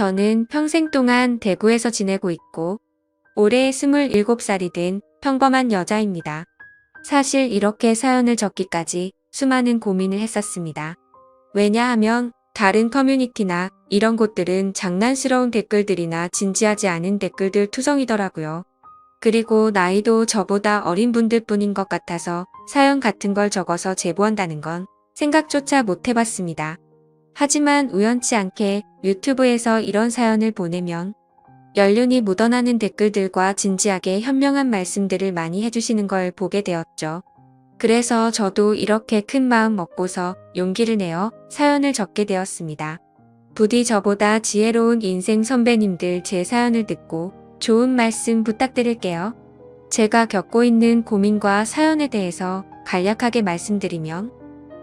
저는 평생 동안 대구에서 지내고 있고 올해 27살이 된 평범한 여자입니다. 사실 이렇게 사연을 적기까지 수많은 고민을 했었습니다. 왜냐하면 다른 커뮤니티나 이런 곳들은 장난스러운 댓글들이나 진지하지 않은 댓글들 투성이더라고요. 그리고 나이도 저보다 어린 분들 뿐인 것 같아서 사연 같은 걸 적어서 제보한다는 건 생각조차 못 해봤습니다. 하지만 우연치 않게 유튜브에서 이런 사연을 보내면 연륜이 묻어나는 댓글들과 진지하게 현명한 말씀들을 많이 해주시는 걸 보게 되었죠. 그래서 저도 이렇게 큰 마음 먹고서 용기를 내어 사연을 적게 되었습니다. 부디 저보다 지혜로운 인생 선배님들 제 사연을 듣고 좋은 말씀 부탁드릴게요. 제가 겪고 있는 고민과 사연에 대해서 간략하게 말씀드리면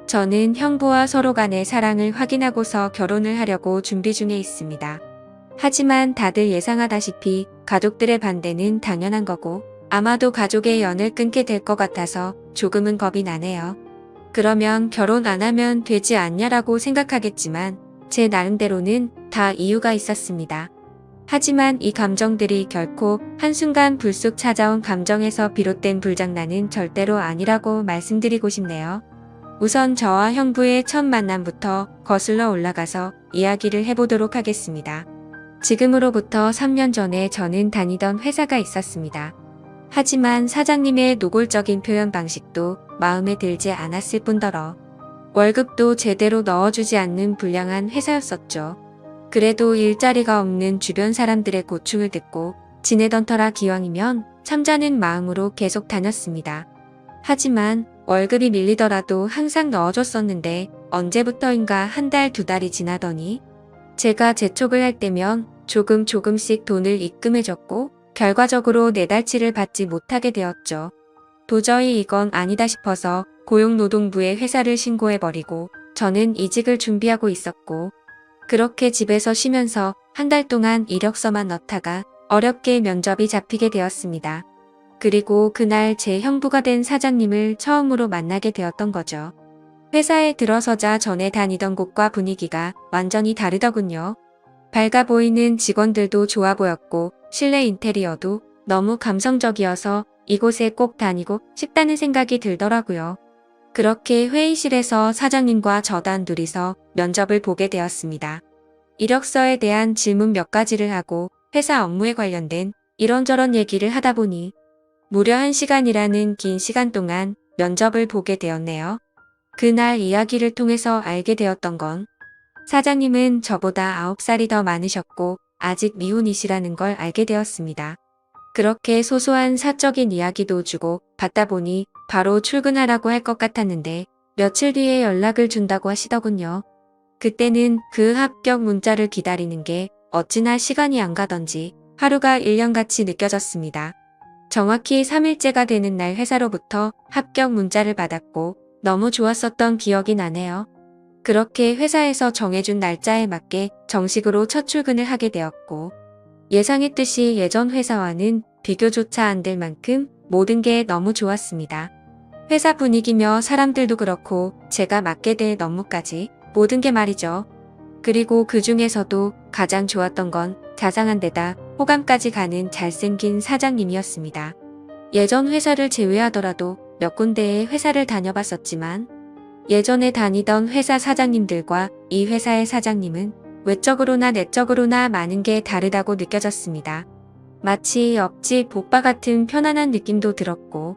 저는 형부와 서로 간의 사랑을 확인하고서 결혼을 하려고 준비 중에 있습니다. 하지만 다들 예상하다시피 가족들의 반대는 당연한 거고 아마도 가족의 연을 끊게 될 것 같아서 조금은 겁이 나네요. 그러면 결혼 안 하면 되지 않냐라고 생각하겠지만 제 나름대로는 다 이유가 있었습니다. 하지만 이 감정들이 결코 한순간 불쑥 찾아온 감정에서 비롯된 불장난은 절대로 아니라고 말씀드리고 싶네요. 우선 저와 형부의 첫 만남부터 거슬러 올라가서 이야기를 해보도록 하겠습니다. 지금으로부터 3년 전에 저는 다니던 회사가 있었습니다. 하지만 사장님의 노골적인 표현 방식도 마음에 들지 않았을 뿐더러 월급도 제대로 넣어주지 않는 불량한 회사였었죠. 그래도 일자리가 없는 주변 사람들의 고충을 듣고 지내던 터라 기왕이면 참자는 마음으로 계속 다녔습니다. 하지만 월급이 밀리더라도 항상 넣어줬었는데 언제부터인가 한 달, 두 달이 지나더니 제가 재촉을 할 때면 조금씩 돈을 입금해줬고 결과적으로 내 달치를 받지 못하게 되었죠. 도저히 이건 아니다 싶어서 고용노동부에 회사를 신고해버리고 저는 이직을 준비하고 있었고 그렇게 집에서 쉬면서 한 달 동안 이력서만 넣다가 어렵게 면접이 잡히게 되었습니다. 그리고 그날 제 형부가 된 사장님을 처음으로 만나게 되었던 거죠. 회사에 들어서자 전에 다니던 곳과 분위기가 완전히 다르더군요. 밝아 보이는 직원들도 좋아 보였고 실내 인테리어도 너무 감성적이어서 이곳에 꼭 다니고 싶다는 생각이 들더라고요. 그렇게 회의실에서 사장님과 저 단둘이서 면접을 보게 되었습니다. 이력서에 대한 질문 몇 가지를 하고 회사 업무에 관련된 이런저런 얘기를 하다 보니 무려 1시간이라는 긴 시간 동안 면접을 보게 되었네요. 그날 이야기를 통해서 알게 되었던 건 사장님은 저보다 9살이 더 많으셨고 아직 미혼이시라는 걸 알게 되었습니다. 그렇게 소소한 사적인 이야기도 주고 받다 보니 바로 출근하라고 할 것 같았는데 며칠 뒤에 연락을 준다고 하시더군요. 그때는 그 합격 문자를 기다리는 게 어찌나 시간이 안 가던지 하루가 1년같이 느껴졌습니다. 정확히 3일째가 되는 날 회사로부터 합격 문자를 받았고 너무 좋았었던 기억이 나네요. 그렇게 회사에서 정해준 날짜에 맞게 정식으로 첫 출근을 하게 되었고 예상했듯이 예전 회사와는 비교조차 안 될 만큼 모든 게 너무 좋았습니다. 회사 분위기며 사람들도 그렇고 제가 맡게 될 업무까지 모든 게 말이죠. 그리고 그 중에서도 가장 좋았던 건 자상한 데다 호감까지 가는 잘생긴 사장님이었습니다. 예전 회사를 제외하더라도 몇 군데의 회사를 다녀봤었지만 예전에 다니던 회사 사장님들과 이 회사의 사장님은 외적으로나 내적으로나 많은 게 다르다고 느껴졌습니다. 마치 옆집 오빠 같은 편안한 느낌도 들었고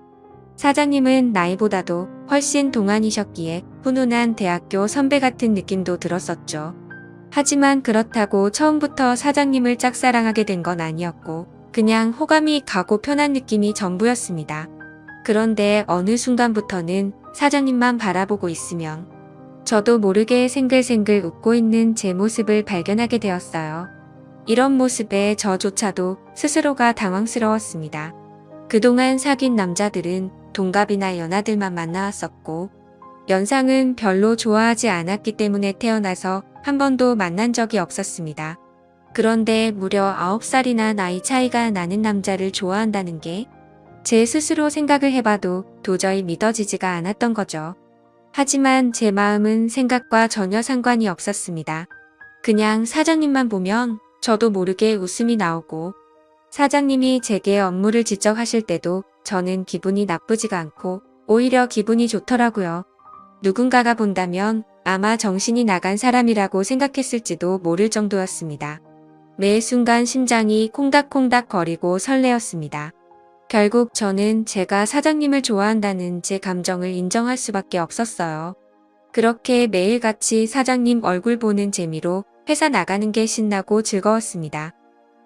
사장님은 나이보다도 훨씬 동안이셨기에 훈훈한 대학교 선배 같은 느낌도 들었었죠. 하지만 그렇다고 처음부터 사장님을 짝사랑하게 된 건 아니었고 그냥 호감이 가고 편한 느낌이 전부였습니다. 그런데 어느 순간부터는 사장님만 바라보고 있으면 저도 모르게 생글생글 웃고 있는 제 모습을 발견하게 되었어요. 이런 모습에 저조차도 스스로가 당황스러웠습니다. 그동안 사귄 남자들은 동갑이나 연하들만 만나왔었고 연상은 별로 좋아하지 않았기 때문에 태어나서 한 번도 만난 적이 없었습니다. 그런데 무려 9살이나 나이 차이가 나는 남자를 좋아한다는 게 제 스스로 생각을 해봐도 도저히 믿어지지가 않았던 거죠. 하지만 제 마음은 생각과 전혀 상관이 없었습니다. 그냥 사장님만 보면 저도 모르게 웃음이 나오고 사장님이 제게 업무를 지적하실 때도 저는 기분이 나쁘지가 않고 오히려 기분이 좋더라고요. 누군가가 본다면 아마 정신이 나간 사람이라고 생각했을지도 모를 정도였습니다. 매 순간 심장이 콩닥콩닥 거리고 설레었습니다. 결국 저는 제가 사장님을 좋아한다는 제 감정을 인정할 수밖에 없었어요. 그렇게 매일같이 사장님 얼굴 보는 재미로 회사 나가는 게 신나고 즐거웠습니다.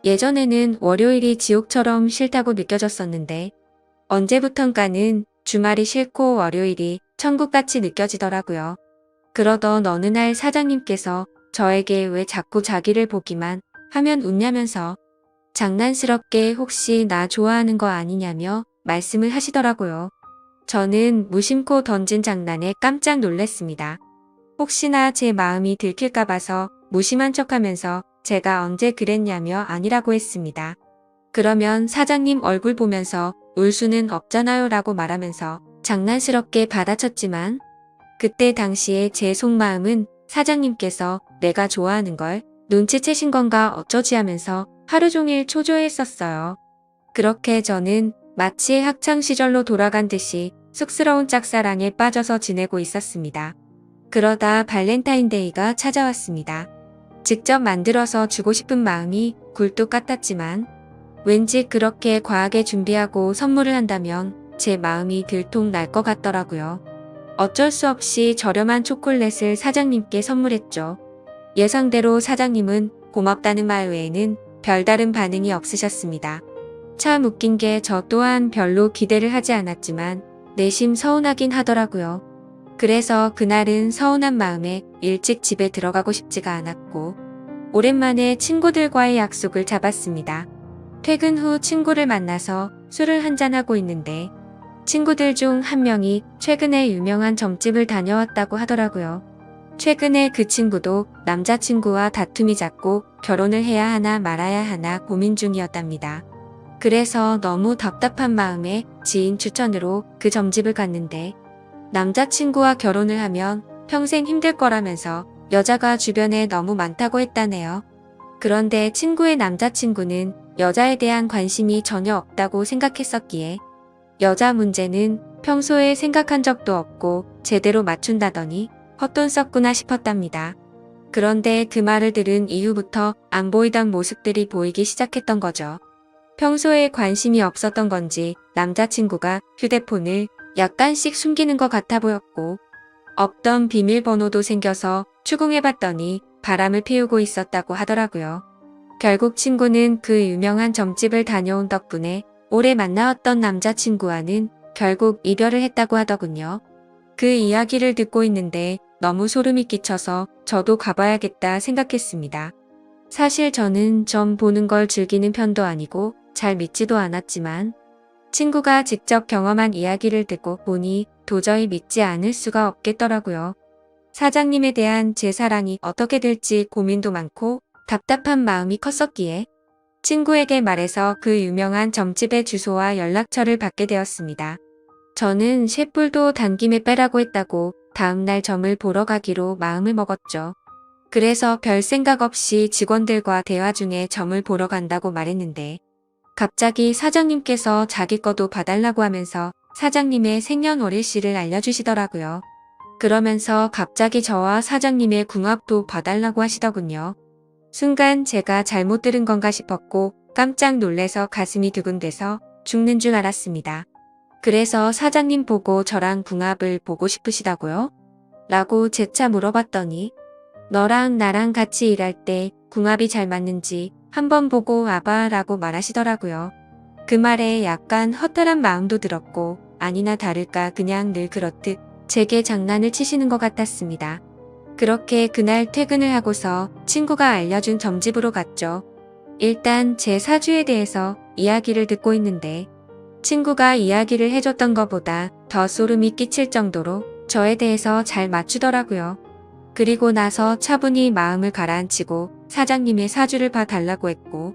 예전에는 월요일이 지옥처럼 싫다고 느껴졌었는데 언제부턴가는 주말이 싫고 월요일이 천국같이 느껴지더라고요. 그러던 어느 날 사장님께서 저에게 왜 자꾸 자기를 보기만 하면 웃냐면서 장난스럽게 혹시 나 좋아하는 거 아니냐며 말씀을 하시더라고요. 저는 무심코 던진 장난에 깜짝 놀랐습니다. 혹시나 제 마음이 들킬까 봐서 무심한 척하면서 제가 언제 그랬냐며 아니라고 했습니다. 그러면 사장님 얼굴 보면서 울 수는 없잖아요 라고 말하면서 장난스럽게 받아쳤지만 그때 당시에 제 속마음은 사장님께서 내가 좋아하는 걸 눈치채신 건가 어쩌지 하면서 하루 종일 초조했었어요. 그렇게 저는 마치 학창시절로 돌아간 듯이 쑥스러운 짝사랑에 빠져서 지내고 있었습니다. 그러다 발렌타인데이가 찾아왔습니다. 직접 만들어서 주고 싶은 마음이 굴뚝 같았지만 왠지 그렇게 과하게 준비하고 선물을 한다면 제 마음이 들통 날 것 같더라고요. 어쩔 수 없이 저렴한 초콜릿을 사장님께 선물했죠. 예상대로 사장님은 고맙다는 말 외에는 별다른 반응이 없으셨습니다. 참 웃긴 게 저 또한 별로 기대를 하지 않았지만 내심 서운하긴 하더라고요. 그래서 그날은 서운한 마음에 일찍 집에 들어가고 싶지가 않았고 오랜만에 친구들과의 약속을 잡았습니다. 퇴근 후 친구를 만나서 술을 한잔하고 있는데 친구들 중 한 명이 최근에 유명한 점집을 다녀왔다고 하더라고요. 최근에 그 친구도 남자친구와 다툼이 잦고 결혼을 해야 하나 말아야 하나 고민 중이었답니다. 그래서 너무 답답한 마음에 지인 추천으로 그 점집을 갔는데 남자친구와 결혼을 하면 평생 힘들 거라면서 여자가 주변에 너무 많다고 했다네요. 그런데 친구의 남자친구는 여자에 대한 관심이 전혀 없다고 생각했었기에 여자 문제는 평소에 생각한 적도 없고 제대로 맞춘다더니 헛돈 썼구나 싶었답니다. 그런데 그 말을 들은 이후부터 안 보이던 모습들이 보이기 시작했던 거죠. 평소에 관심이 없었던 건지 남자친구가 휴대폰을 약간씩 숨기는 것 같아 보였고 없던 비밀번호도 생겨서 추궁해봤더니 바람을 피우고 있었다고 하더라고요. 결국 친구는 그 유명한 점집을 다녀온 덕분에 오래 만나왔던 남자친구와는 결국 이별을 했다고 하더군요. 그 이야기를 듣고 있는데 너무 소름이 끼쳐서 저도 가봐야겠다 생각했습니다. 사실 저는 점 보는 걸 즐기는 편도 아니고 잘 믿지도 않았지만 친구가 직접 경험한 이야기를 듣고 보니 도저히 믿지 않을 수가 없겠더라고요. 사장님에 대한 제 사랑이 어떻게 될지 고민도 많고 답답한 마음이 컸었기에 친구에게 말해서 그 유명한 점집의 주소와 연락처를 받게 되었습니다. 저는 셰불도 단김에 빼라고 했다고 다음날 점을 보러 가기로 마음을 먹었죠. 그래서 별 생각 없이 직원들과 대화 중에 점을 보러 간다고 말했는데 갑자기 사장님께서 자기 거도 봐달라고 하면서 사장님의 생년월일씨를 알려주시더라고요. 그러면서 갑자기 저와 사장님의 궁합도 봐달라고 하시더군요. 순간 제가 잘못 들은 건가 싶었고 깜짝 놀래서 가슴이 두근대서 죽는 줄 알았습니다. 그래서 사장님 보고 저랑 궁합을 보고 싶으시다고요? 라고 재차 물어봤더니 너랑 나랑 같이 일할 때 궁합이 잘 맞는지 한번 보고 와봐 라고 말하시더라고요. 그 말에 약간 허탈한 마음도 들었고 아니나 다를까 그냥 늘 그렇듯 제게 장난을 치시는 것 같았습니다. 그렇게 그날 퇴근을 하고서 친구가 알려준 점집으로 갔죠. 일단 제 사주에 대해서 이야기를 듣고 있는데 친구가 이야기를 해줬던 것보다 더 소름이 끼칠 정도로 저에 대해서 잘 맞추더라고요. 그리고 나서 차분히 마음을 가라앉히고 사장님의 사주를 봐달라고 했고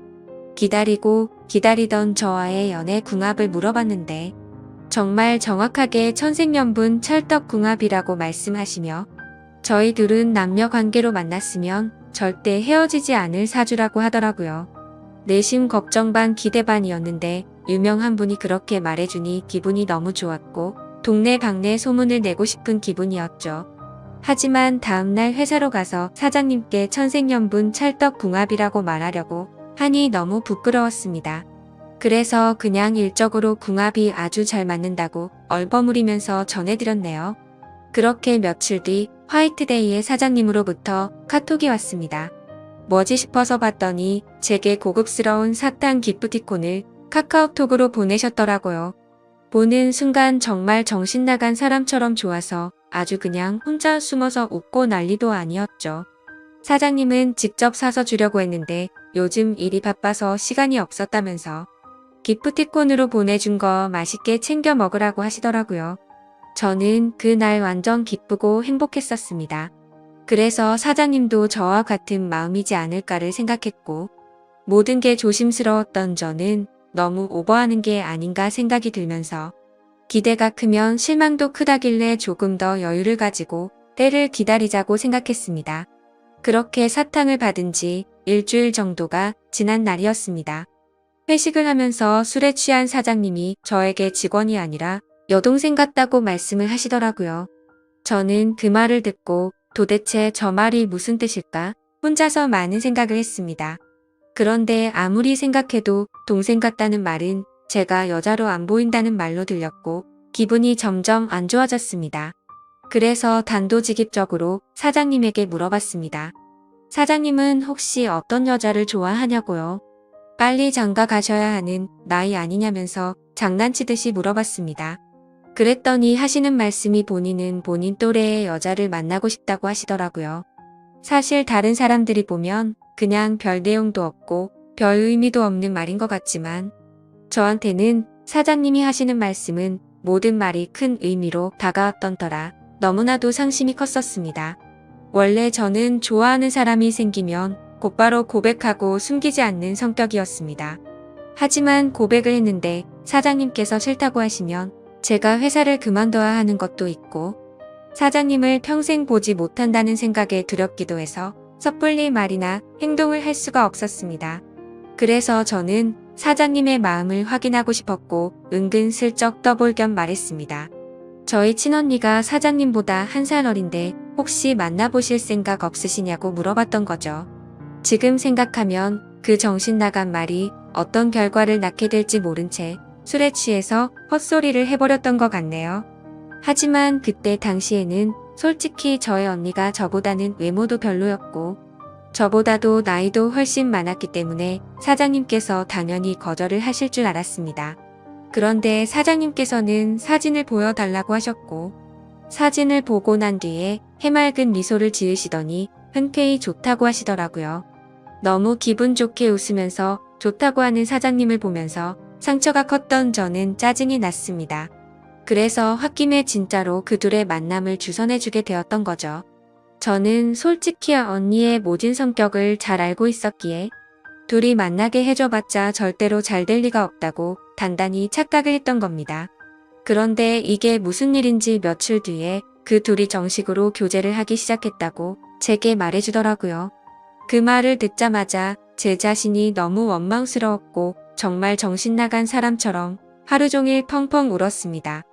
기다리고 기다리던 저와의 연애 궁합을 물어봤는데 정말 정확하게 천생연분 찰떡궁합이라고 말씀하시며 저희 둘은 남녀 관계로 만났으면 절대 헤어지지 않을 사주라고 하더라고요. 내심 걱정 반 기대 반이었는데 유명한 분이 그렇게 말해주니 기분이 너무 좋았고 동네방네 소문을 내고 싶은 기분이었죠. 하지만 다음날 회사로 가서 사장님께 천생연분 찰떡궁합이라고 말하려고 하니 너무 부끄러웠습니다. 그래서 그냥 일적으로 궁합이 아주 잘 맞는다고 얼버무리면서 전해드렸네요. 그렇게 며칠 뒤 화이트데이에 사장님으로부터 카톡이 왔습니다. 뭐지 싶어서 봤더니 제게 고급스러운 사탕 기프티콘을 카카오톡으로 보내셨더라고요. 보는 순간 정말 정신나간 사람처럼 좋아서 아주 그냥 혼자 숨어서 웃고 난리도 아니었죠. 사장님은 직접 사서 주려고 했는데 요즘 일이 바빠서 시간이 없었다면서 기프티콘으로 보내준 거 맛있게 챙겨 먹으라고 하시더라고요. 저는 그날 완전 기쁘고 행복했었습니다. 그래서 사장님도 저와 같은 마음이지 않을까를 생각했고 모든 게 조심스러웠던 저는 너무 오버하는 게 아닌가 생각이 들면서 기대가 크면 실망도 크다길래 조금 더 여유를 가지고 때를 기다리자고 생각했습니다. 그렇게 사탕을 받은 지 일주일 정도가 지난 날이었습니다. 회식을 하면서 술에 취한 사장님이 저에게 직원이 아니라 여동생 같다고 말씀을 하시더라고요. 저는 그 말을 듣고 도대체 저 말이 무슨 뜻일까? 혼자서 많은 생각을 했습니다. 그런데 아무리 생각해도 동생 같다는 말은 제가 여자로 안 보인다는 말로 들렸고 기분이 점점 안 좋아졌습니다. 그래서 단도직입적으로 사장님에게 물어봤습니다. 사장님은 혹시 어떤 여자를 좋아하냐고요? 빨리 장가 가셔야 하는 나이 아니냐면서 장난치듯이 물어봤습니다. 그랬더니 하시는 말씀이 본인은 본인 또래의 여자를 만나고 싶다고 하시더라고요. 사실 다른 사람들이 보면 그냥 별 내용도 없고 별 의미도 없는 말인 것 같지만 저한테는 사장님이 하시는 말씀은 모든 말이 큰 의미로 다가왔던 터라 너무나도 상심이 컸었습니다. 원래 저는 좋아하는 사람이 생기면 곧바로 고백하고 숨기지 않는 성격이었습니다. 하지만 고백을 했는데 사장님께서 싫다고 하시면 제가 회사를 그만둬야 하는 것도 있고 사장님을 평생 보지 못한다는 생각에 두렵기도 해서 섣불리 말이나 행동을 할 수가 없었습니다. 그래서 저는 사장님의 마음을 확인하고 싶었고 은근슬쩍 떠볼 겸 말했습니다. 저희 친언니가 사장님보다 1살 어린데 혹시 만나보실 생각 없으시냐고 물어봤던 거죠. 지금 생각하면 그 정신나간 말이 어떤 결과를 낳게 될지 모른 채 술에 취해서 헛소리를 해버렸던 것 같네요. 하지만 그때 당시에는 솔직히 저의 언니가 저보다는 외모도 별로였고 저보다도 나이도 훨씬 많았기 때문에 사장님께서 당연히 거절을 하실 줄 알았습니다. 그런데 사장님께서는 사진을 보여달라고 하셨고 사진을 보고 난 뒤에 해맑은 미소를 지으시더니 흔쾌히 좋다고 하시더라고요. 너무 기분 좋게 웃으면서 좋다고 하는 사장님을 보면서 상처가 컸던 저는 짜증이 났습니다. 그래서 홧김에 진짜로 그 둘의 만남을 주선해주게 되었던 거죠. 저는 솔직히 언니의 모진 성격을 잘 알고 있었기에 둘이 만나게 해줘봤자 절대로 잘 될 리가 없다고 단단히 착각을 했던 겁니다. 그런데 이게 무슨 일인지 며칠 뒤에 그 둘이 정식으로 교제를 하기 시작했다고 제게 말해주더라고요. 그 말을 듣자마자 제 자신이 너무 원망스러웠고 정말 정신나간 사람처럼 하루 종일 펑펑 울었습니다.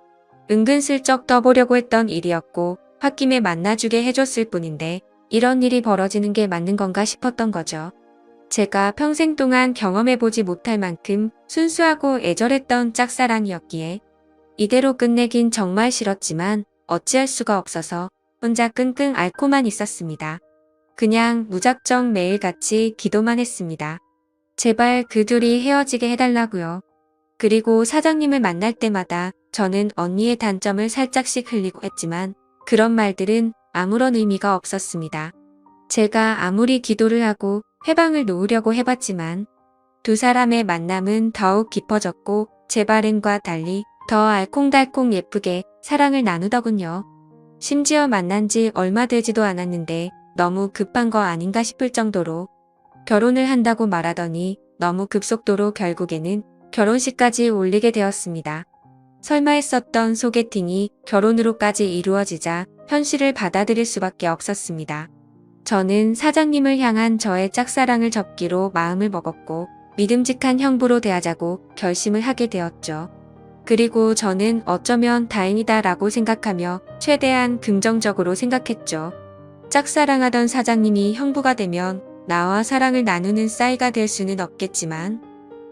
은근슬쩍 떠보려고 했던 일이었고 홧김에 만나주게 해줬을 뿐인데 이런 일이 벌어지는 게 맞는 건가 싶었던 거죠. 제가 평생 동안 경험해보지 못할 만큼 순수하고 애절했던 짝사랑이었기에 이대로 끝내긴 정말 싫었지만 어찌할 수가 없어서 혼자 끙끙 앓고만 있었습니다. 그냥 무작정 매일같이 기도만 했습니다. 제발 그 둘이 헤어지게 해달라고요. 그리고 사장님을 만날 때마다 저는 언니의 단점을 살짝씩 흘리고 했지만 그런 말들은 아무런 의미가 없었습니다. 제가 아무리 기도를 하고 회방을 놓으려고 해봤지만 두 사람의 만남은 더욱 깊어졌고 제 바램과 달리 더 알콩달콩 예쁘게 사랑을 나누더군요. 심지어 만난 지 얼마 되지도 않았는데 너무 급한 거 아닌가 싶을 정도로 결혼을 한다고 말하더니 너무 급속도로 결국에는 결혼식까지 올리게 되었습니다. 설마 했었던 소개팅이 결혼으로까지 이루어지자 현실을 받아들일 수밖에 없었습니다. 저는 사장님을 향한 저의 짝사랑을 접기로 마음을 먹었고 믿음직한 형부로 대하자고 결심을 하게 되었죠. 그리고 저는 어쩌면 다행이다라고 생각하며 최대한 긍정적으로 생각했죠. 짝사랑하던 사장님이 형부가 되면 나와 사랑을 나누는 싸이가 될 수는 없겠지만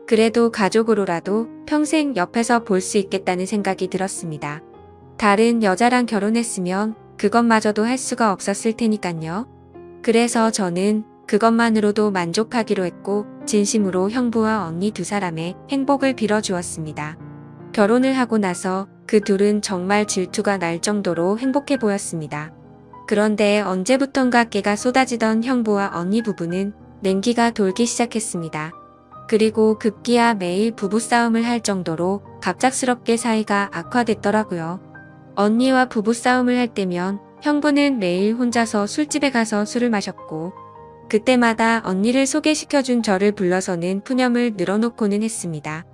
그래도 가족으로라도 평생 옆에서 볼 수 있겠다는 생각이 들었습니다. 다른 여자랑 결혼했으면 그것마저도 할 수가 없었을 테니깐요. 그래서 저는 그것만으로도 만족하기로 했고 진심으로 형부와 언니 두 사람의 행복을 빌어주었습니다. 결혼을 하고 나서 그 둘은 정말 질투가 날 정도로 행복해 보였습니다. 그런데 언제부턴가 깨가 쏟아지던 형부와 언니 부부는 냉기가 돌기 시작했습니다. 그리고 급기야 매일 부부싸움을 할 정도로 갑작스럽게 사이가 악화됐더라고요. 언니와 부부싸움을 할 때면 형부는 매일 혼자서 술집에 가서 술을 마셨고 그때마다 언니를 소개시켜준 저를 불러서는 푸념을 늘어놓고는 했습니다.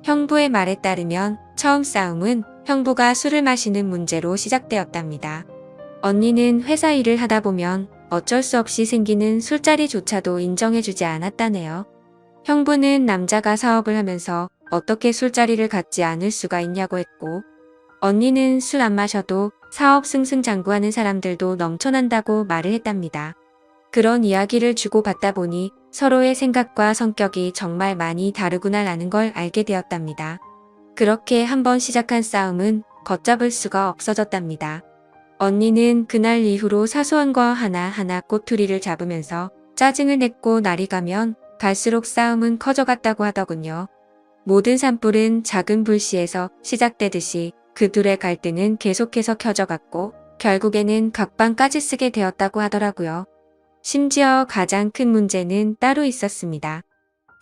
형부의 말에 따르면 처음 싸움은 형부가 술을 마시는 문제로 시작되었답니다. 언니는 회사 일을 하다 보면 어쩔 수 없이 생기는 술자리조차도 인정해주지 않았다네요. 형부는 남자가 사업을 하면서 어떻게 술자리를 갖지 않을 수가 있냐고 했고 언니는 술 안 마셔도 사업 승승장구하는 사람들도 넘쳐난다고 말을 했답니다. 그런 이야기를 주고받다 보니 서로의 생각과 성격이 정말 많이 다르구나라는 걸 알게 되었답니다. 그렇게 한번 시작한 싸움은 걷잡을 수가 없어졌답니다. 언니는 그날 이후로 사소한 거 하나하나 꼬투리를 잡으면서 짜증을 냈고 날이 가면 갈수록 싸움은 커져갔다고 하더군요. 모든 산불은 작은 불씨에서 시작되듯이 그 둘의 갈등은 계속해서 켜져갔고 결국에는 각방까지 쓰게 되었다고 하더라고요. 심지어 가장 큰 문제는 따로 있었습니다.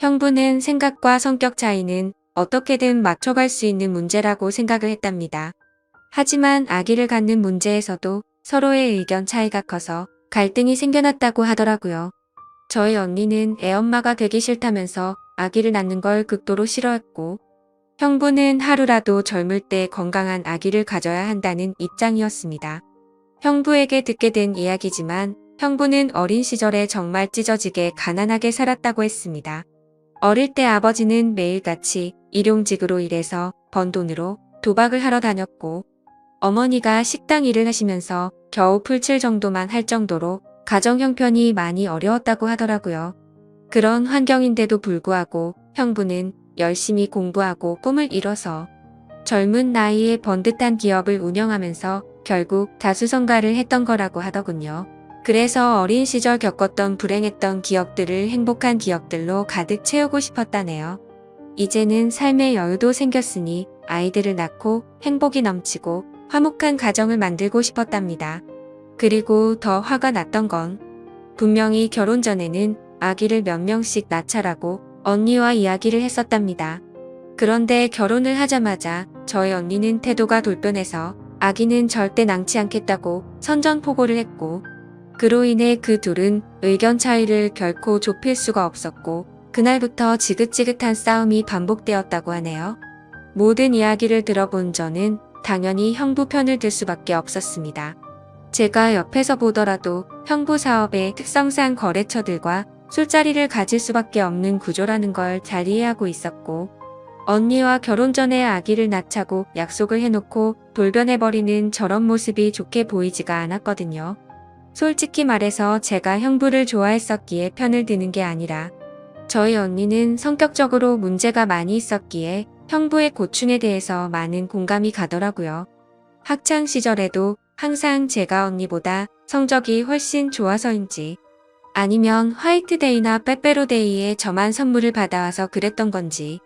형부는 생각과 성격 차이는 어떻게든 맞춰갈 수 있는 문제라고 생각을 했답니다. 하지만 아기를 갖는 문제에서도 서로의 의견 차이가 커서 갈등이 생겨났다고 하더라고요. 저희 언니는 애엄마가 되기 싫다면서 아기를 낳는 걸 극도로 싫어했고 형부는 하루라도 젊을 때 건강한 아기를 가져야 한다는 입장이었습니다. 형부에게 듣게 된 이야기지만 형부는 어린 시절에 정말 찢어지게 가난하게 살았다고 했습니다. 어릴 때 아버지는 매일같이 일용직으로 일해서 번 돈으로 도박을 하러 다녔고 어머니가 식당 일을 하시면서 겨우 풀칠 정도만 할 정도로 가정 형편이 많이 어려웠다고 하더라고요. 그런 환경인데도 불구하고 형부는 열심히 공부하고 꿈을 이뤄서 젊은 나이에 번듯한 기업을 운영하면서 결국 다수성가를 했던 거라고 하더군요. 그래서 어린 시절 겪었던 불행했던 기억들을 행복한 기억들로 가득 채우고 싶었다네요. 이제는 삶의 여유도 생겼으니 아이들을 낳고 행복이 넘치고 화목한 가정을 만들고 싶었답니다. 그리고 더 화가 났던 건 분명히 결혼 전에는 아기를 몇 명씩 낳자라고 언니와 이야기를 했었답니다. 그런데 결혼을 하자마자 저희 언니는 태도가 돌변해서 아기는 절대 낳지 않겠다고 선전포고를 했고 그로 인해 그 둘은 의견 차이를 결코 좁힐 수가 없었고 그날부터 지긋지긋한 싸움이 반복되었다고 하네요. 모든 이야기를 들어본 저는 당연히 형부 편을 들 수밖에 없었습니다. 제가 옆에서 보더라도 형부 사업의 특성상 거래처들과 술자리를 가질 수밖에 없는 구조라는 걸 잘 이해하고 있었고 언니와 결혼 전에 아기를 낳자고 약속을 해놓고 돌변해버리는 저런 모습이 좋게 보이지가 않았거든요. 솔직히 말해서 제가 형부를 좋아했었기에 편을 드는 게 아니라 저희 언니는 성격적으로 문제가 많이 있었기에 형부의 고충에 대해서 많은 공감이 가더라고요. 학창 시절에도 항상 제가 언니보다 성적이 훨씬 좋아서인지 아니면 화이트데이나 빼빼로데이에 저만 선물을 받아와서 그랬던 건지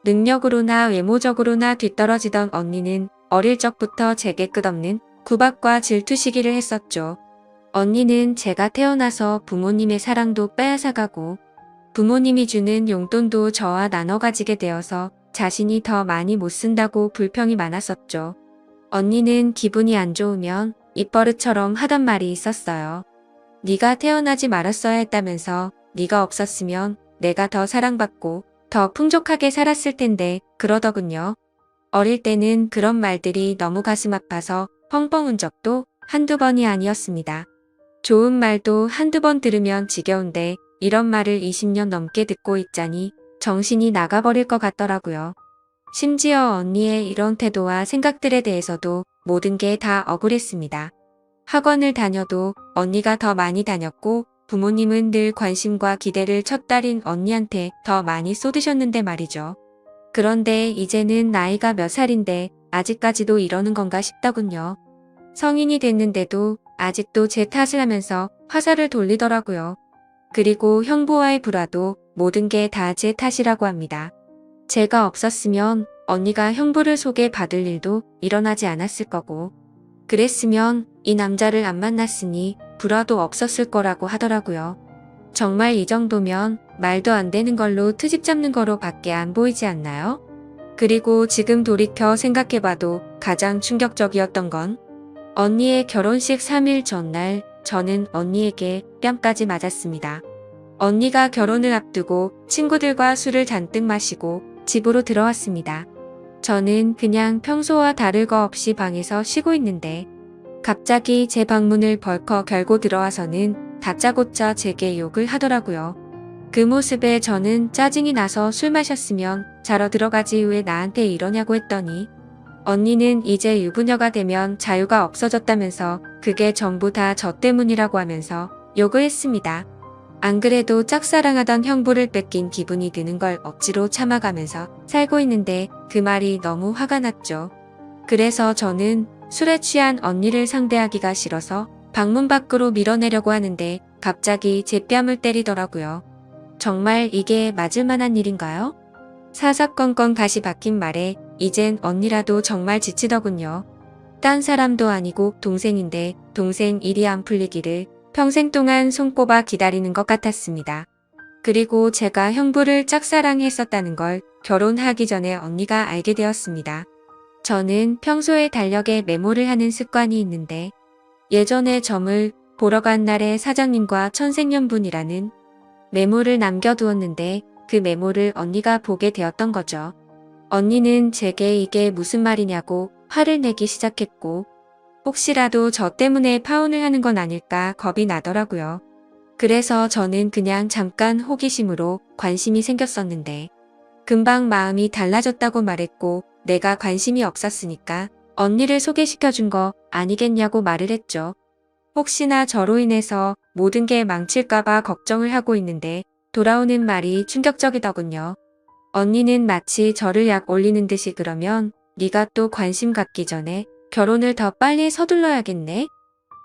능력으로나 외모적으로나 뒤떨어지던 언니는 어릴 적부터 제게 끝없는 구박과 질투 시기를 했었죠. 언니는 제가 태어나서 부모님의 사랑도 빼앗아가고 부모님이 주는 용돈도 저와 나눠 가지게 되어서 자신이 더 많이 못 쓴다고 불평이 많았었죠. 언니는 기분이 안 좋으면 입버릇처럼 하던 말이 있었어요. 네가 태어나지 말았어야 했다면서 네가 없었으면 내가 더 사랑받고 더 풍족하게 살았을 텐데 그러더군요. 어릴 때는 그런 말들이 너무 가슴 아파서 펑펑 운 적도 한두 번이 아니었습니다. 좋은 말도 한두 번 들으면 지겨운데 이런 말을 20년 넘게 듣고 있자니 정신이 나가버릴 것 같더라고요. 심지어 언니의 이런 태도와 생각들에 대해서도 모든 게 다 억울했습니다. 학원을 다녀도 언니가 더 많이 다녔고 부모님은 늘 관심과 기대를 첫 딸인 언니한테 더 많이 쏟으셨는데 말이죠. 그런데 이제는 나이가 몇 살인데 아직까지도 이러는 건가 싶더군요. 성인이 됐는데도 아직도 제 탓을 하면서 화살을 돌리더라고요. 그리고 형부와의 불화도 모든 게 다 제 탓이라고 합니다. 제가 없었으면 언니가 형부를 소개받을 일도 일어나지 않았을 거고, 그랬으면 이 남자를 안 만났으니 불화도 없었을 거라고 하더라고요. 정말 이 정도면 말도 안 되는 걸로 트집 잡는 거로 밖에 안 보이지 않나요? 그리고 지금 돌이켜 생각해봐도 가장 충격적이었던 건 언니의 결혼식 3일 전날 저는 언니에게 뺨까지 맞았습니다. 언니가 결혼을 앞두고 친구들과 술을 잔뜩 마시고 집으로 들어왔습니다. 저는 그냥 평소와 다를 거 없이 방에서 쉬고 있는데 갑자기 제 방문을 벌컥 열고 들어와서는 다짜고짜 제게 욕을 하더라고요. 그 모습에 저는 짜증이 나서 술 마셨으면 자러 들어가지 왜 나한테 이러냐고 했더니 언니는 이제 유부녀가 되면 자유가 없어졌다면서 그게 전부 다 저 때문이라고 하면서 욕을 했습니다. 안 그래도 짝사랑하던 형부를 뺏긴 기분이 드는 걸 억지로 참아가면서 살고 있는데 그 말이 너무 화가 났죠. 그래서 저는 술에 취한 언니를 상대하기가 싫어서 방문 밖으로 밀어내려고 하는데 갑자기 제 뺨을 때리더라고요. 정말 이게 맞을 만한 일인가요? 사사건건 가시 박힌 말에 이젠 언니라도 정말 지치더군요. 딴 사람도 아니고 동생인데 동생 일이 안 풀리기를 평생 동안 손꼽아 기다리는 것 같았습니다. 그리고 제가 형부를 짝사랑했었다는 걸 결혼하기 전에 언니가 알게 되었습니다. 저는 평소에 달력에 메모를 하는 습관이 있는데 예전에 점을 보러 간 날에 사장님과 천생연분이라는 메모를 남겨두었는데 그 메모를 언니가 보게 되었던 거죠. 언니는 제게 이게 무슨 말이냐고 화를 내기 시작했고 혹시라도 저 때문에 파혼을 하는 건 아닐까 겁이 나더라고요. 그래서 저는 그냥 잠깐 호기심으로 관심이 생겼었는데 금방 마음이 달라졌다고 말했고 내가 관심이 없었으니까 언니를 소개시켜준 거 아니겠냐고 말을 했죠. 혹시나 저로 인해서 모든 게 망칠까봐 걱정을 하고 있는데 돌아오는 말이 충격적이더군요. 언니는 마치 저를 약 올리는 듯이 그러면 네가 또 관심 갖기 전에 결혼을 더 빨리 서둘러야겠네?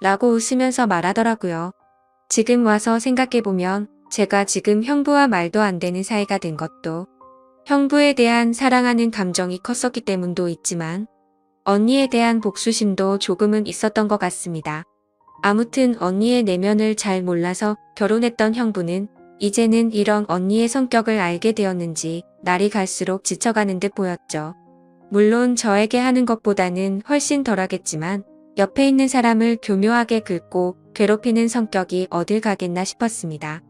라고 웃으면서 말하더라고요. 지금 와서 생각해보면 제가 지금 형부와 말도 안 되는 사이가 된 것도 형부에 대한 사랑하는 감정이 컸었기 때문도 있지만 언니에 대한 복수심도 조금은 있었던 것 같습니다. 아무튼 언니의 내면을 잘 몰라서 결혼했던 형부는 이제는 이런 언니의 성격을 알게 되었는지 날이 갈수록 지쳐가는 듯 보였죠. 물론 저에게 하는 것보다는 훨씬 덜하겠지만 옆에 있는 사람을 교묘하게 긁고 괴롭히는 성격이 어딜 가겠나 싶었습니다.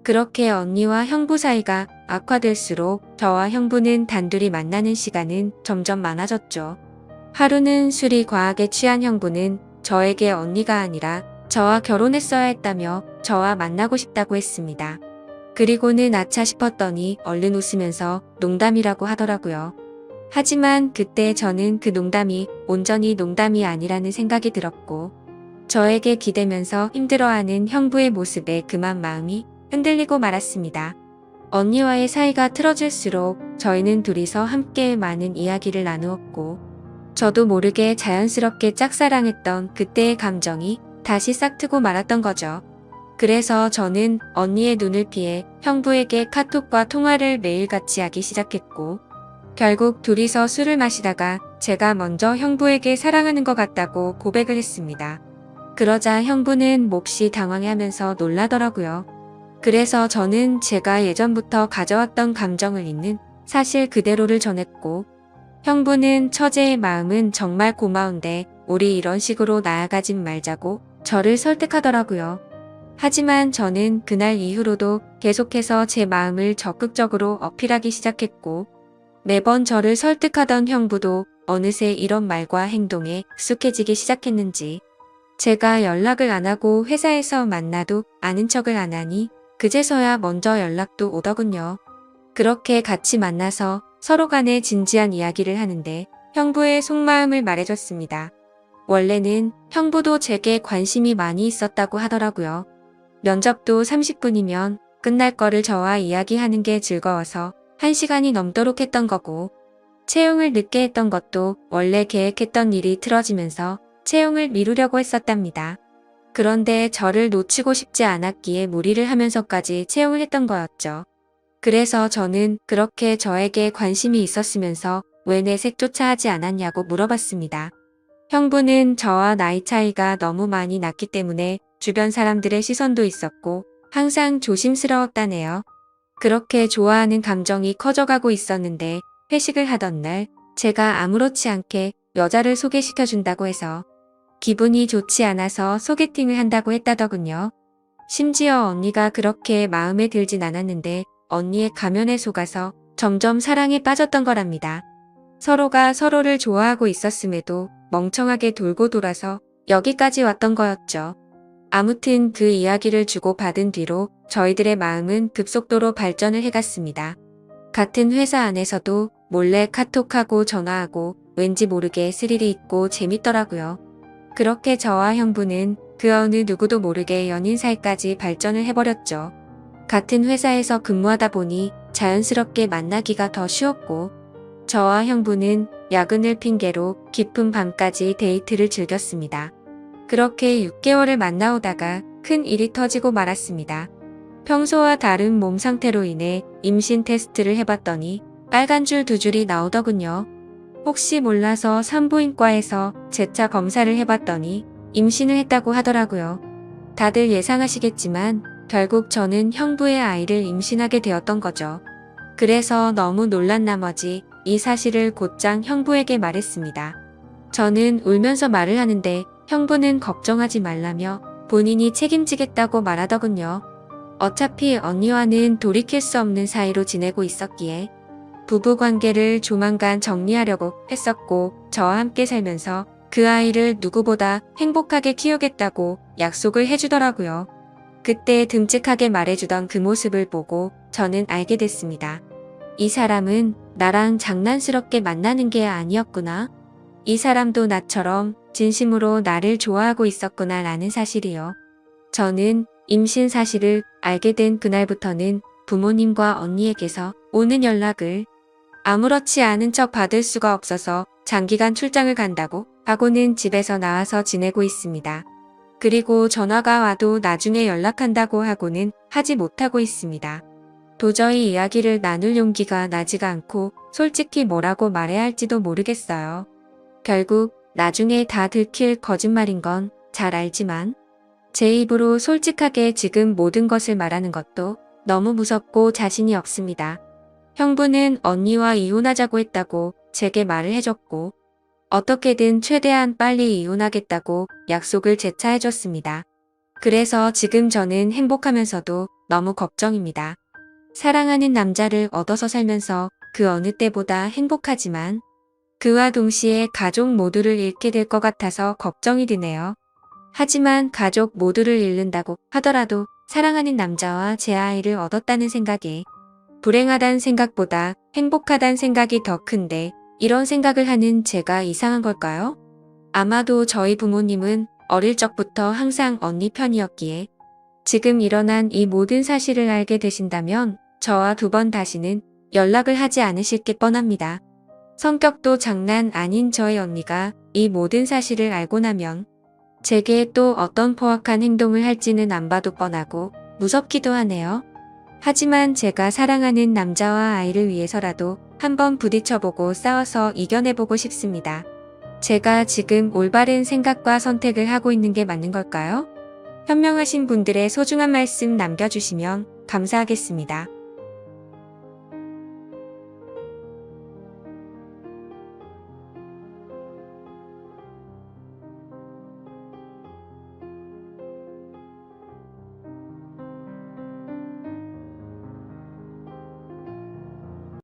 그렇게 언니와 형부 사이가 악화될수록 저와 형부는 단둘이 만나는 시간은 점점 많아졌죠. 하루는 술이 과하게 취한 형부는 저에게 언니가 아니라 저와 결혼했어야 했다며 저와 만나고 싶다고 했습니다. 그리고는 아차 싶었더니 얼른 웃으면서 농담이라고 하더라고요. 하지만 그때 저는 그 농담이 온전히 농담이 아니라는 생각이 들었고 저에게 기대면서 힘들어하는 형부의 모습에 그만 마음이 흔들리고 말았습니다. 언니와의 사이가 틀어질수록 저희는 둘이서 함께 많은 이야기를 나누었고 저도 모르게 자연스럽게 짝사랑했던 그때의 감정이 다시 싹트고 말았던 거죠. 그래서 저는 언니의 눈을 피해 형부에게 카톡과 통화를 매일같이 하기 시작했고 결국 둘이서 술을 마시다가 제가 먼저 형부에게 사랑하는 것 같다고 고백을 했습니다. 그러자 형부는 몹시 당황해하면서 놀라더라고요. 그래서 저는 제가 예전부터 가져왔던 감정을 있는 사실 그대로를 전했고 형부는 처제의 마음은 정말 고마운데 우리 이런 식으로 나아가진 말자고 저를 설득하더라고요. 하지만 저는 그날 이후로도 계속해서 제 마음을 적극적으로 어필하기 시작했고 매번 저를 설득하던 형부도 어느새 이런 말과 행동에 익숙해지기 시작했는지 제가 연락을 안 하고 회사에서 만나도 아는 척을 안 하니 그제서야 먼저 연락도 오더군요. 그렇게 같이 만나서 서로 간에 진지한 이야기를 하는데 형부의 속마음을 말해줬습니다. 원래는 형부도 제게 관심이 많이 있었다고 하더라고요. 면접도 30분이면 끝날 거를 저와 이야기하는 게 즐거워서 1시간이 넘도록 했던 거고, 채용을 늦게 했던 것도 원래 계획했던 일이 틀어지면서 채용을 미루려고 했었답니다. 그런데 저를 놓치고 싶지 않았기에 무리를 하면서까지 채용을 했던 거였죠. 그래서 저는 그렇게 저에게 관심이 있었으면서 왜 내색조차 하지 않았냐고 물어봤습니다. 형부는 저와 나이 차이가 너무 많이 났기 때문에 주변 사람들의 시선도 있었고 항상 조심스러웠다네요. 그렇게 좋아하는 감정이 커져가고 있었는데 회식을 하던 날 제가 아무렇지 않게 여자를 소개시켜준다고 해서 기분이 좋지 않아서 소개팅을 한다고 했다더군요. 심지어 언니가 그렇게 마음에 들진 않았는데 언니의 가면에 속아서 점점 사랑에 빠졌던 거랍니다. 서로가 서로를 좋아하고 있었음에도 멍청하게 돌고 돌아서 여기까지 왔던 거였죠. 아무튼 그 이야기를 주고받은 뒤로 저희들의 마음은 급속도로 발전을 해갔습니다. 같은 회사 안에서도 몰래 카톡하고 전화하고 왠지 모르게 스릴이 있고 재밌더라고요. 그렇게 저와 형부는 그 어느 누구도 모르게 연인 사이까지 발전을 해버렸죠. 같은 회사에서 근무하다 보니 자연스럽게 만나기가 더 쉬웠고, 저와 형부는 야근을 핑계로 깊은 밤까지 데이트를 즐겼습니다. 그렇게 6개월을 만나오다가 큰 일이 터지고 말았습니다. 평소와 다른 몸 상태로 인해 임신 테스트를 해봤더니 빨간 줄 2줄이 나오더군요. 혹시 몰라서 산부인과에서 재차 검사를 해봤더니 임신을 했다고 하더라고요. 다들 예상하시겠지만 결국 저는 형부의 아이를 임신하게 되었던 거죠. 그래서 너무 놀란 나머지 이 사실을 곧장 형부에게 말했습니다. 저는 울면서 말을 하는데 형부는 걱정하지 말라며 본인이 책임지겠다고 말하더군요. 어차피 언니와는 돌이킬 수 없는 사이로 지내고 있었기에 부부관계를 조만간 정리하려고 했었고, 저와 함께 살면서 그 아이를 누구보다 행복하게 키우겠다고 약속을 해주더라고요. 그때 듬직하게 말해주던 그 모습을 보고 저는 알게 됐습니다. 이 사람은 나랑 장난스럽게 만나는 게 아니었구나. 이 사람도 나처럼 진심으로 나를 좋아하고 있었구나 라는 사실이요. 저는 임신 사실을 알게 된 그날부터는 부모님과 언니에게서 오는 연락을 아무렇지 않은 척 받을 수가 없어서 장기간 출장을 간다고 하고는 집에서 나와서 지내고 있습니다. 그리고 전화가 와도 나중에 연락한다고 하고는 하지 못하고 있습니다. 도저히 이야기를 나눌 용기가 나지가 않고 솔직히 뭐라고 말해야 할지도 모르겠어요. 결국 나중에 다 들킬 거짓말인 건 잘 알지만 제 입으로 솔직하게 지금 모든 것을 말하는 것도 너무 무섭고 자신이 없습니다. 형부는 언니와 이혼하자고 했다고 제게 말을 해줬고, 어떻게든 최대한 빨리 이혼하겠다고 약속을 재차 해줬습니다. 그래서 지금 저는 행복하면서도 너무 걱정입니다. 사랑하는 남자를 얻어서 살면서 그 어느 때보다 행복하지만 그와 동시에 가족 모두를 잃게 될 것 같아서 걱정이 드네요. 하지만 가족 모두를 잃는다고 하더라도 사랑하는 남자와 제 아이를 얻었다는 생각에 불행하단 생각보다 행복하단 생각이 더 큰데 이런 생각을 하는 제가 이상한 걸까요? 아마도 저희 부모님은 어릴 적부터 항상 언니 편이었기에 지금 일어난 이 모든 사실을 알게 되신다면 저와 2번 다시는 연락을 하지 않으실 게 뻔합니다. 성격도 장난 아닌 저의 언니가 이 모든 사실을 알고 나면 제게 또 어떤 포악한 행동을 할지는 안 봐도 뻔하고 무섭기도 하네요. 하지만 제가 사랑하는 남자와 아이를 위해서라도 한번 부딪혀보고 싸워서 이겨내보고 싶습니다. 제가 지금 올바른 생각과 선택을 하고 있는 게 맞는 걸까요? 현명하신 분들의 소중한 말씀 남겨주시면 감사하겠습니다.